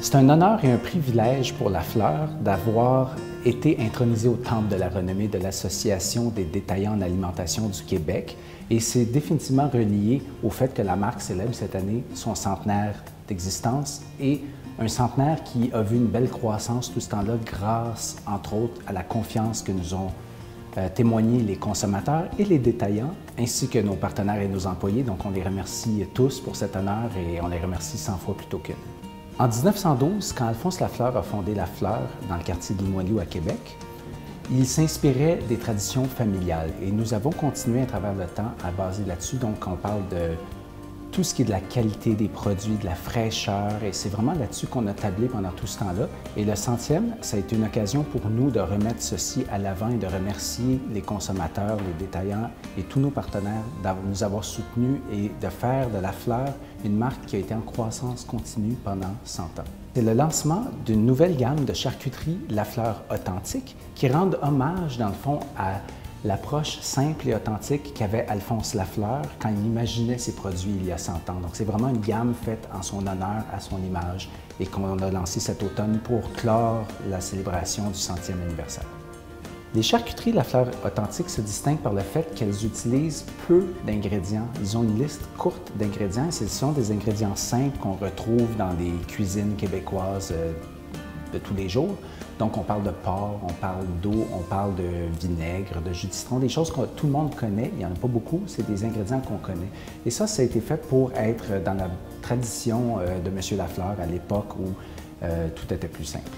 C'est un honneur et un privilège pour la fleur d'avoir été intronisée au Temple de la renommée de l'Association des détaillants en alimentation du Québec et c'est définitivement relié au fait que la marque célèbre cette année son centenaire d'existence et un centenaire qui a vu une belle croissance tout ce temps-là grâce, entre autres, à la confiance que nous ont témoigné les consommateurs et les détaillants, ainsi que nos partenaires et nos employés. Donc, on les remercie tous pour cet honneur et on les remercie 100 fois plutôt qu'une. En 1912, quand Alphonse Lafleur a fondé La Fleur dans le quartier de Limoilou à Québec, il s'inspirait des traditions familiales et nous avons continué à travers le temps à baser là-dessus. Donc, on parle de tout ce qui est de la qualité des produits, de la fraîcheur, et c'est vraiment là-dessus qu'on a tablé pendant tout ce temps-là. Et le 100e, ça a été une occasion pour nous de remettre ceci à l'avant et de remercier les consommateurs, les détaillants et tous nos partenaires de nous avoir soutenus et de faire de La Fleur une marque qui a été en croissance continue pendant 100 ans. C'est le lancement d'une nouvelle gamme de charcuterie La Fleur authentique qui rend hommage, dans le fond, à l'approche simple et authentique qu'avait Alphonse Lafleur quand il imaginait ses produits il y a 100 ans. Donc, c'est vraiment une gamme faite en son honneur, à son image, et qu'on a lancé cet automne pour clore la célébration du 100e anniversaire. Les charcuteries Lafleur authentiques se distinguent par le fait qu'elles utilisent peu d'ingrédients. Ils ont une liste courte d'ingrédients et ce sont des ingrédients simples qu'on retrouve dans les cuisines québécoises de tous les jours. Donc, on parle de porc, on parle d'eau, on parle de vinaigre, de jus de citron, des choses que tout le monde connaît. Il n'y en a pas beaucoup, c'est des ingrédients qu'on connaît. Et ça a été fait pour être dans la tradition de M. Lafleur à l'époque où tout était plus simple.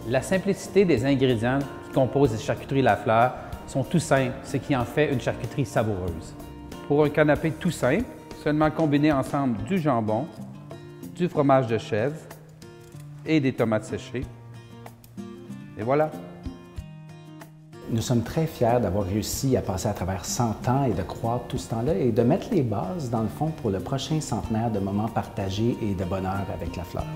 La simplicité des ingrédients qui composent les charcuteries Lafleur sont tout simples, ce qui en fait une charcuterie savoureuse. Pour un canapé tout simple, seulement combiner ensemble du jambon, du fromage de chèvre et des tomates séchées. Et voilà! Nous sommes très fiers d'avoir réussi à passer à travers 100 ans et de croître tout ce temps-là et de mettre les bases, dans le fond, pour le prochain centenaire de moments partagés et de bonheur avec La Fleur.